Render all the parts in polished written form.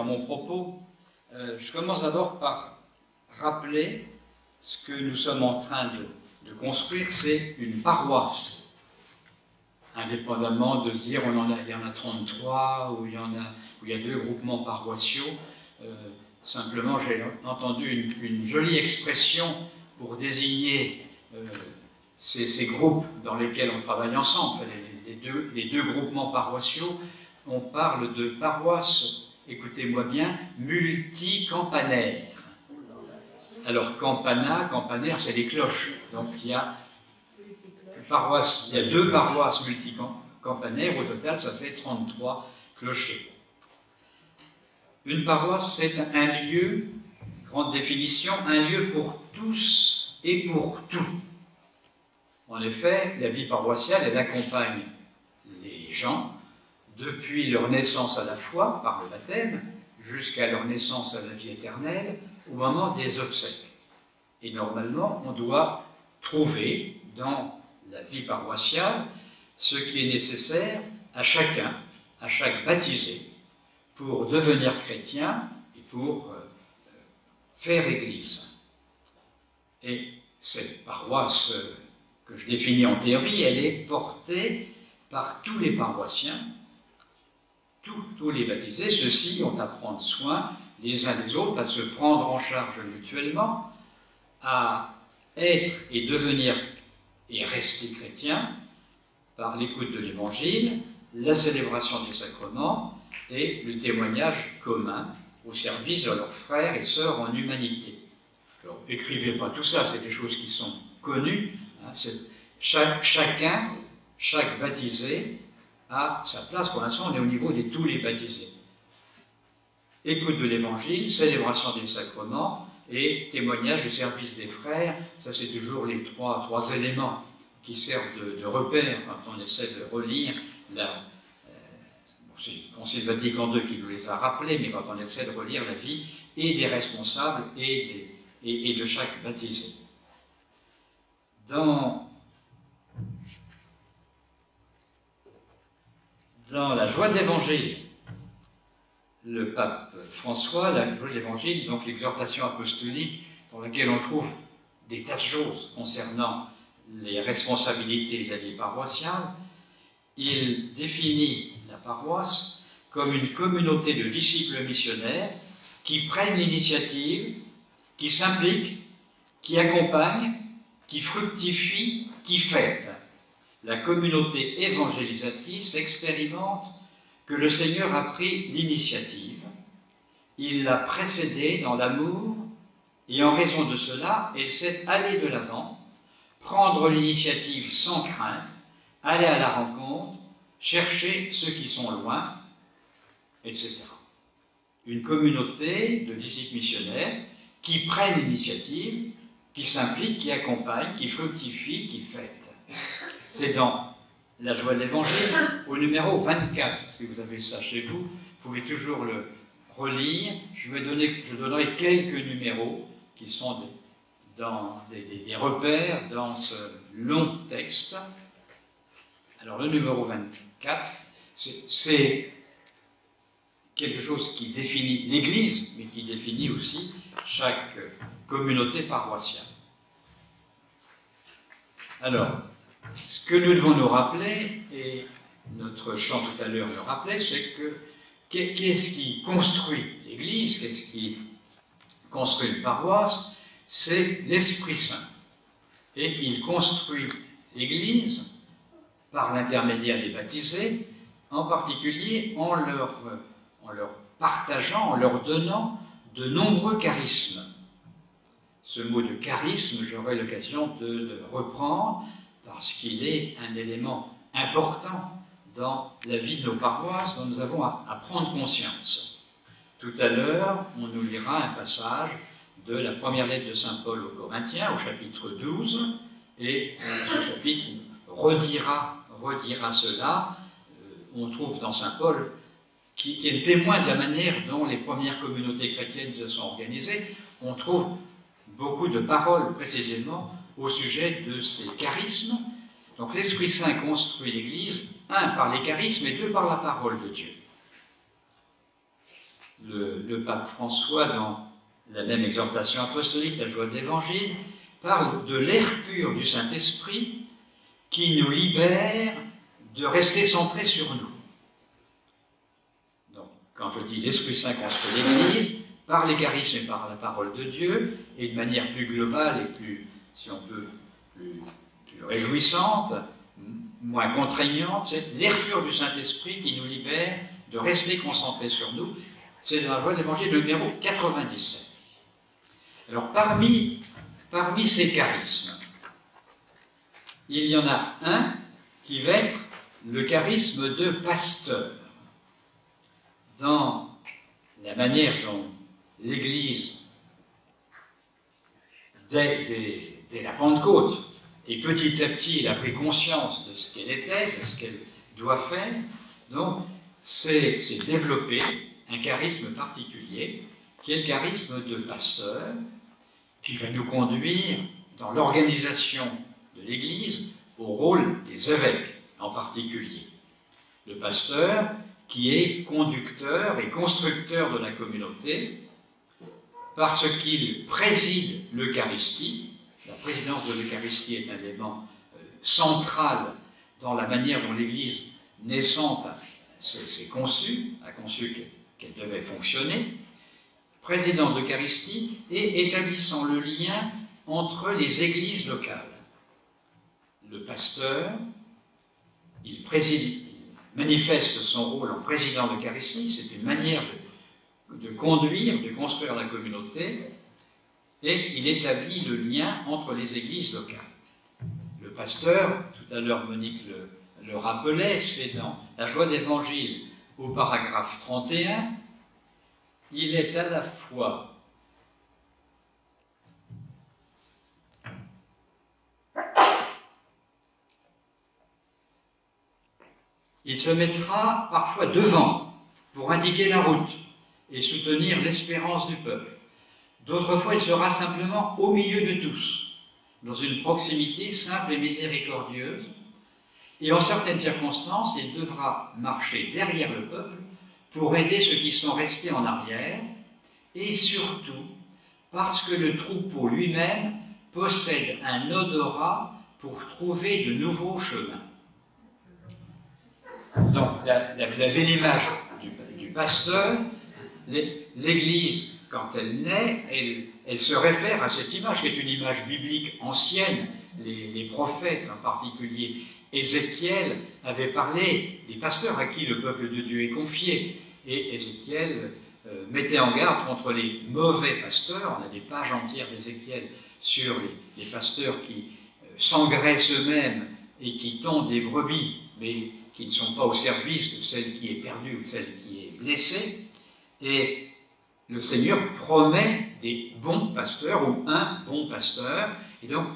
dans mon propos, je commence d'abord par rappeler ce que nous sommes en train de construire, c'est une paroisse. Indépendamment de se dire il y en a 33 ou il y a 2 groupements paroissiaux, simplement j'ai entendu une jolie expression pour désigner ces groupes dans lesquels on travaille ensemble, les deux groupements paroissiaux. On parle de paroisse, écoutez-moi bien, multicampanaire. Alors campanaire, c'est les cloches. Donc il y a 2 paroisses multicampanaires, au total ça fait 33 clochers. Une paroisse, c'est un lieu, grande définition, un lieu pour tous et pour tout. En effet, la vie paroissiale, elle accompagne les gens depuis leur naissance à la foi, par le baptême, jusqu'à leur naissance à la vie éternelle, au moment des obsèques. Et normalement, on doit trouver dans la vie paroissiale ce qui est nécessaire à chacun, à chaque baptisé, pour devenir chrétien et pour faire Église. Et cette paroisse que je définis en théorie, elle est portée par tous les paroissiens, tous les baptisés. Ceux-ci ont à prendre soin les uns des autres, à se prendre en charge mutuellement, à être et devenir et rester chrétien par l'écoute de l'Évangile, la célébration des sacrements et le témoignage commun au service de leurs frères et sœurs en humanité. Alors, écrivez pas tout ça, c'est des choses qui sont connues. Hein, chaque baptisé a sa place. Pour l'instant, on est au niveau de tous les baptisés. Écoute de l'Évangile, célébration des sacrements et témoignage du service des frères. Ça, c'est toujours les trois éléments qui servent de repère quand on essaie de relire c'est le Concile Vatican II qui nous les a rappelés, mais quand on essaie de relire la vie et des responsables et de chaque baptisé. Dans la joie de l'Évangile, le pape François, la joie de l'Évangile, donc l'exhortation apostolique dans laquelle on trouve des tas de choses concernant les responsabilités de la vie paroissiale, il définit la paroisse comme une communauté de disciples missionnaires qui prennent l'initiative, qui s'impliquent, qui accompagnent, qui fructifient, qui fêtent. La communauté évangélisatrice expérimente que le Seigneur a pris l'initiative, il l'a précédée dans l'amour, et en raison de cela, elle sait aller de l'avant, prendre l'initiative sans crainte, aller à la rencontre, chercher ceux qui sont loin, etc. Une communauté de disciples missionnaires qui prennent l'initiative, qui s'impliquent, qui accompagnent, qui fructifient, qui fêtent. C'est dans la joie de l'Évangile, au numéro 24. Si vous avez ça chez vous, vous pouvez toujours le relire. Je donnerai quelques numéros qui sont des repères dans ce long texte. Alors le numéro 24, c'est quelque chose qui définit l'Église, mais qui définit aussi chaque communauté paroissiale. Alors, ce que nous devons nous rappeler, et notre chant tout à l'heure le rappelait, c'est que qu'est-ce qui construit l'Église, qu'est-ce qui construit une paroisse? C'est l'Esprit Saint. Et il construit l'Église par l'intermédiaire des baptisés, en particulier en leur partageant, en leur donnant de nombreux charismes. Ce mot de charisme, j'aurai l'occasion de le reprendre parce qu'il est un élément important dans la vie de nos paroisses dont nous avons à prendre conscience. Tout à l'heure, on nous lira un passage de la première lettre de saint Paul aux Corinthiens, au chapitre 12, et ce chapitre redira cela. On trouve dans saint Paul qui est le témoin de la manière dont les premières communautés chrétiennes se sont organisées. On trouve beaucoup de paroles précisément au sujet de ces charismes. Donc l'Esprit Saint construit l'Église, 1 par les charismes et 2 par la parole de Dieu. le pape François, dans la même exhortation apostolique, la joie de l'Évangile, parle de l'air pur du Saint-Esprit qui nous libère de rester centrés sur nous. Donc, quand je dis l'Esprit Saint construit l'Église, par les charismes et par la parole de Dieu, et de manière plus globale et plus, si on peut, plus réjouissante, moins contraignante, c'est l'air pur du Saint-Esprit qui nous libère de rester concentrés sur nous. C'est dans la joie de l'Évangile numéro 97. Alors, parmi ces charismes, il y en a un qui va être le charisme de pasteur. Dans la manière dont l'Église, dès la Pentecôte, et petit à petit, elle a pris conscience de ce qu'elle était, de ce qu'elle doit faire, donc c'est développé un charisme particulier, qui est le charisme de pasteur, qui va nous conduire dans l'organisation de l'Église au rôle des évêques en particulier. Le pasteur qui est conducteur et constructeur de la communauté parce qu'il préside l'Eucharistie. La présidence de l'Eucharistie est un élément central dans la manière dont l'Église naissante s'est conçue, a conçu qu'elle devait fonctionner. Président de l'Eucharistie et établissant le lien entre les églises locales. Le pasteur, il manifeste son rôle en président de l'Eucharistie, c'est une manière de conduire, de construire la communauté, et il établit le lien entre les églises locales. Le pasteur, tout à l'heure Monique le rappelait, c'est dans la joie d'Évangile au paragraphe 31, il est à la fois il se mettra parfois devant pour indiquer la route et soutenir l'espérance du peuple. D'autres fois, il sera simplement au milieu de tous, dans une proximité simple et miséricordieuse, et en certaines circonstances, il devra marcher derrière le peuple pour aider ceux qui sont restés en arrière, et surtout parce que le troupeau lui-même possède un odorat pour trouver de nouveaux chemins. Donc, la belle image du pasteur, l'Église, quand elle naît, elle se réfère à cette image, qui est une image biblique ancienne. Les prophètes, en particulier Ézéchiel, avaient parlé des pasteurs à qui le peuple de Dieu est confié. Et Ézéchiel mettait en garde contre les mauvais pasteurs. On a des pages entières d'Ézéchiel sur les pasteurs qui s'engraissent eux-mêmes et qui tondent des brebis, mais qui ne sont pas au service de celle qui est perdue ou de celle qui est blessée. Et le Seigneur promet des bons pasteurs ou un bon pasteur. Et donc,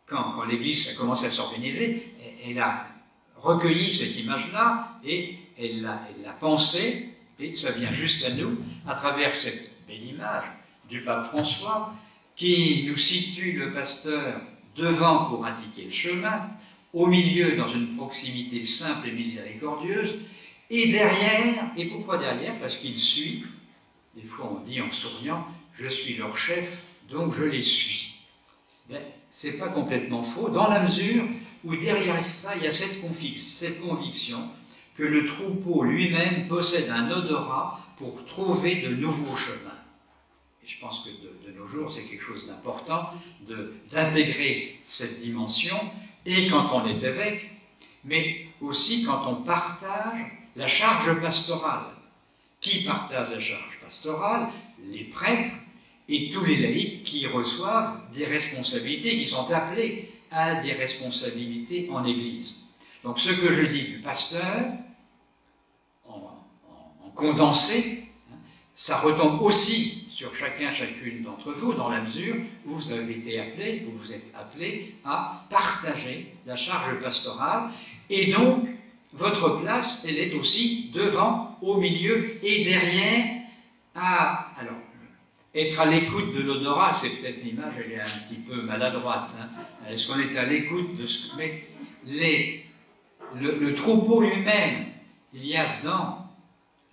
quand l'Église a commencé à s'organiser, elle a recueilli cette image-là et elle l'a pensée, et ça vient jusqu'à nous, à travers cette belle image du pape François, qui nous situe le pasteur devant pour indiquer le chemin, au milieu dans une proximité simple et miséricordieuse, et derrière, et pourquoi derrière? Parce qu'il suit, des fois on dit en souriant, je suis leur chef, donc je les suis. Mais c'est pas complètement faux, dans la mesure où derrière ça, il y a cette conviction que le troupeau lui-même possède un odorat pour trouver de nouveaux chemins. Et je pense que de nos jours, c'est quelque chose d'important d'intégrer cette dimension, et quand on est évêque, mais aussi quand on partage la charge pastorale. Qui partage la charge pastorale? Les prêtres et tous les laïcs qui reçoivent des responsabilités, qui sont appelés à des responsabilités en Église. Donc ce que je dis du pasteur, en condensé, ça retombe aussi sur chacune d'entre vous, dans la mesure où vous avez été appelés, où vous êtes appelés à partager la charge pastorale, et donc votre place, elle est aussi devant, au milieu et derrière. Alors, être à l'écoute de l'odorat, c'est peut-être l'image, elle est un petit peu maladroite. Hein. Est-ce qu'on est à l'écoute de ce que... Mais le troupeau lui-même, il y a dans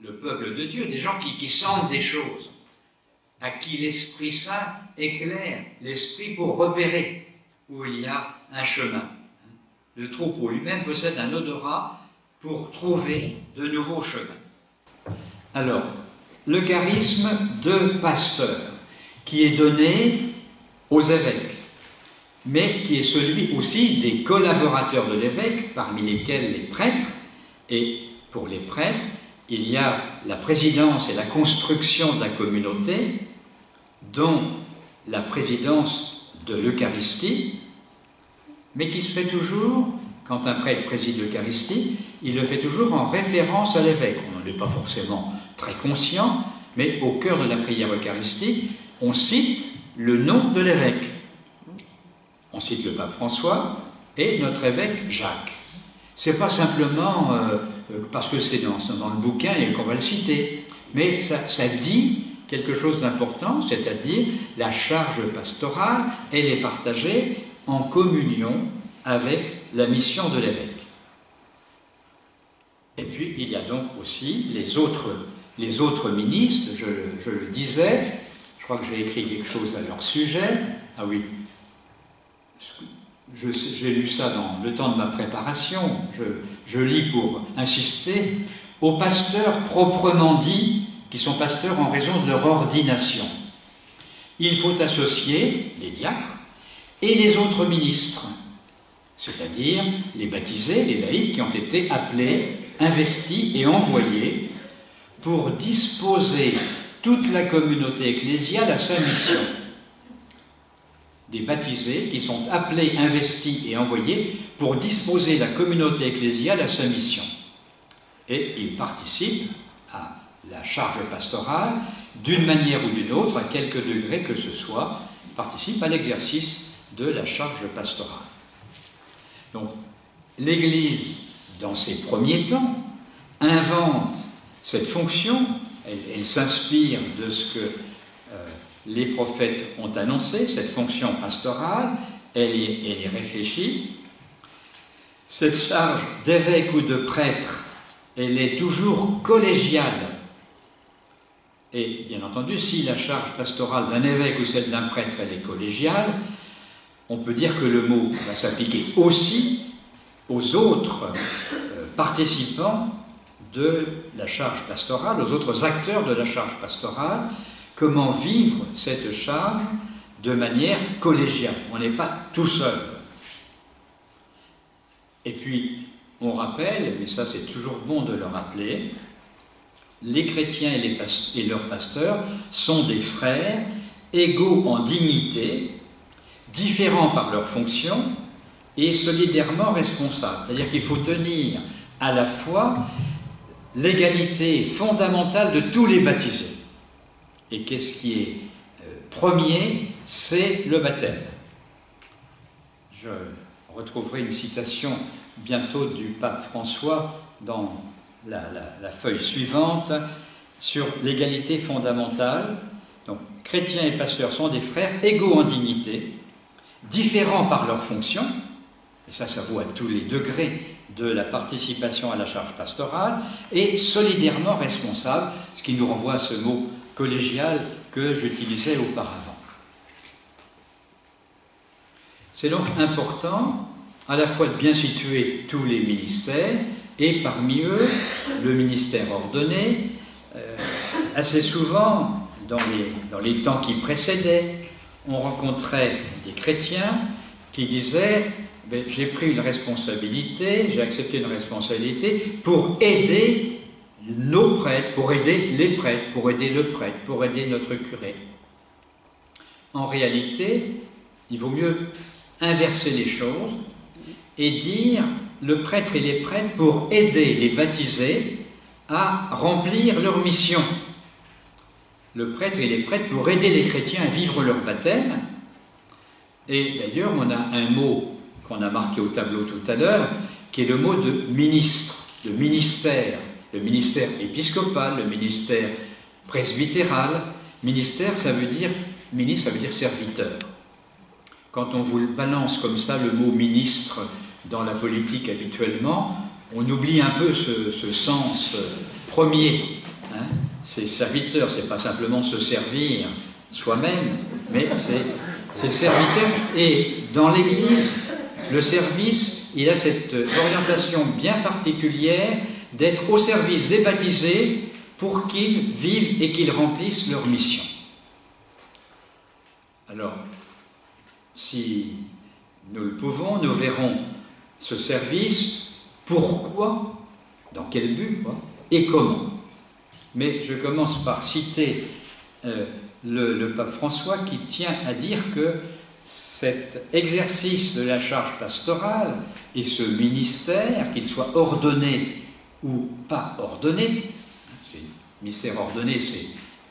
le peuple de Dieu, des gens qui sentent des choses, à qui l'Esprit Saint éclaire l'esprit pour repérer où il y a un chemin. Le troupeau lui-même possède un odorat pour trouver de nouveaux chemins. Alors, le charisme de pasteur, qui est donné aux évêques, mais qui est celui aussi des collaborateurs de l'évêque, parmi lesquels les prêtres, et pour les prêtres, il y a la présidence et la construction de la communauté, dont la présidence de l'Eucharistie, mais qui se fait toujours, quand un prêtre préside l'Eucharistie, il le fait toujours en référence à l'évêque. On n'en est pas forcément très conscient, mais au cœur de la prière eucharistique, on cite le nom de l'évêque. On cite le pape François et notre évêque Jacques. C'est pas simplement parce que c'est dans le bouquin et qu'on va le citer, mais ça dit quelque chose d'important, c'est-à-dire la charge pastorale, elle est partagée en communion avec la mission de l'évêque. Et puis il y a donc aussi les autres ministres, je le disais, je crois que j'ai écrit quelque chose à leur sujet. Ah oui, j'ai lu ça dans le temps de ma préparation, je lis pour insister, aux pasteurs proprement dits, qui sont pasteurs en raison de leur ordination. Il faut associer les diacres et les autres ministres, c'est-à-dire les baptisés, les laïcs qui ont été appelés, investis et envoyés pour disposer toute la communauté ecclésiale à sa mission. Des baptisés qui sont appelés, investis et envoyés pour disposer la communauté ecclésiale à sa mission. Et ils participent à la charge pastorale, d'une manière ou d'une autre, à quelque degré que ce soit, participent à l'exercice de la charge pastorale. Donc, l'Église, dans ses premiers temps, invente cette fonction, elle s'inspire de ce que les prophètes ont annoncé, cette fonction pastorale, elle est réfléchie. Cette charge d'évêque ou de prêtre, elle est toujours collégiale. Et bien entendu, si la charge pastorale d'un évêque ou celle d'un prêtre, elle est collégiale, on peut dire que le mot va s'appliquer aussi aux autres participants de la charge pastorale, aux autres acteurs de la charge pastorale. Comment vivre cette charge de manière collégiale. On n'est pas tout seul. Et puis, on rappelle, mais ça c'est toujours bon de le rappeler, les chrétiens et leurs pasteurs sont des frères égaux en dignité, différents par leur fonction et solidairement responsables. C'est-à-dire qu'il faut tenir à la fois l'égalité fondamentale de tous les baptisés. Et qu'est-ce qui est premier? C'est le baptême. Je retrouverai une citation bientôt du pape François dans la feuille suivante sur l'égalité fondamentale. Donc, chrétiens et pasteurs sont des frères égaux en dignité, différents par leur fonction, et ça vaut à tous les degrés de la participation à la charge pastorale, et solidairement responsables, ce qui nous renvoie à ce mot collégial que j'utilisais auparavant. C'est donc important à la fois de bien situer tous les ministères, et parmi eux, le ministère ordonné. Assez souvent, dans les temps qui précédaient, on rencontrait des chrétiens qui disaient « j'ai pris une responsabilité, j'ai accepté une responsabilité pour aider nos prêtres, pour aider les prêtres, pour aider le prêtre, pour aider notre curé. » En réalité, il vaut mieux inverser les choses et dire le prêtre et les prêtres pour aider les baptisés à remplir leur mission. Le prêtre et les prêtres pour aider les chrétiens à vivre leur baptême. Et d'ailleurs, on a un mot qu'on a marqué au tableau tout à l'heure, qui est le mot de ministre, de ministère. Le ministère épiscopal, le ministère presbytéral. Ministère, ça veut dire, ministre, ça veut dire serviteur. Quand on vous balance comme ça le mot ministre dans la politique habituellement, on oublie un peu ce sens premier. Hein, c'est serviteur, c'est pas simplement se servir soi-même, mais c'est serviteur. Et dans l'Église, le service, il a cette orientation bien particulière d'être au service des baptisés pour qu'ils vivent et qu'ils remplissent leur mission. Alors, si nous le pouvons, nous verrons ce service, pourquoi, dans quel but, quoi, et comment. Mais je commence par citer le pape François qui tient à dire que cet exercice de la charge pastorale et ce ministère, qu'il soit ordonné ou pas ordonné, ministère ordonné, c'est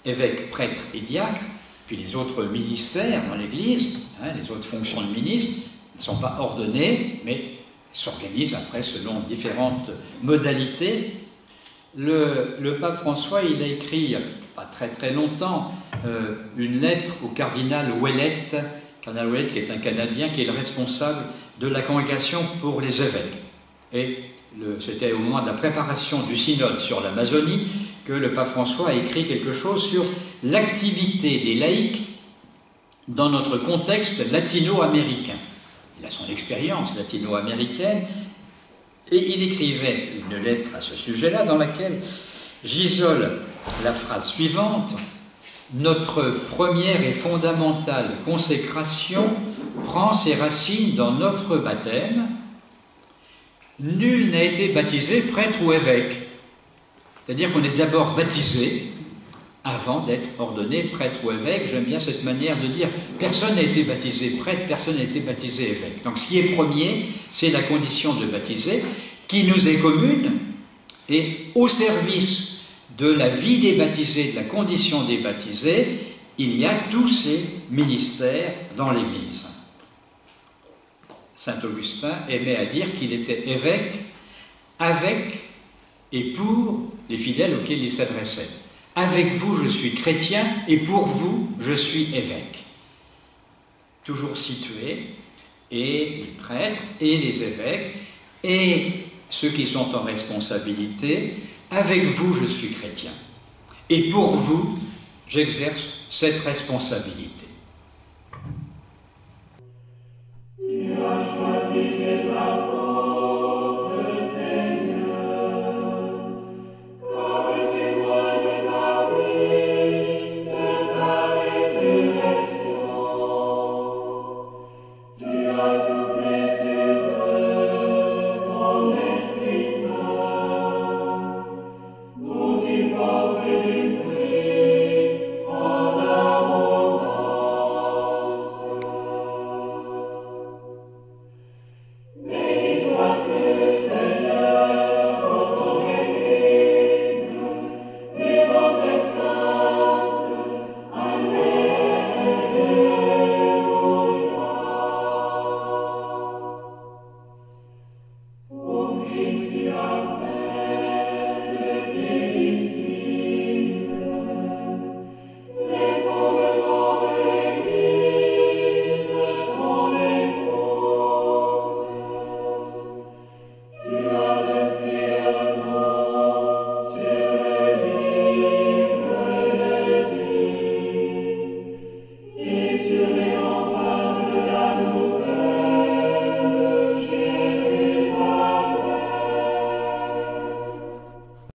évêque, prêtre et diacre, puis les autres ministères dans l'Église, hein, les autres fonctions de ministre, ne sont pas ordonnées, mais s'organisent après selon différentes modalités. Le pape François, il a écrit, il n'y a pas très très longtemps, une lettre au cardinal Ouellet, cardinal Ouellet qui est un Canadien, qui est le responsable de la congrégation pour les évêques. Et c'était au moment de la préparation du synode sur l'Amazonie que le pape François a écrit quelque chose sur l'activité des laïcs dans notre contexte latino-américain. Il a son expérience latino-américaine et il écrivait une lettre à ce sujet-là dans laquelle j'isole la phrase suivante: « Notre première et fondamentale consécration prend ses racines dans notre baptême. Nul n'a été baptisé prêtre ou évêque. » C'est-à-dire qu'on est d'abord baptisé avant d'être ordonné prêtre ou évêque. J'aime bien cette manière de dire personne n'a été baptisé prêtre, personne n'a été baptisé évêque. Donc ce qui est premier, c'est la condition de baptisé qui nous est commune et au service de la vie des baptisés, de la condition des baptisés, il y a tous ces ministères dans l'Église. Saint Augustin aimait à dire qu'il était évêque avec et pour les fidèles auxquels il s'adressait. Avec vous, je suis chrétien, et pour vous, je suis évêque. Toujours situé, et les prêtres, et les évêques, et ceux qui sont en responsabilité, avec vous, je suis chrétien. Et pour vous, j'exerce cette responsabilité.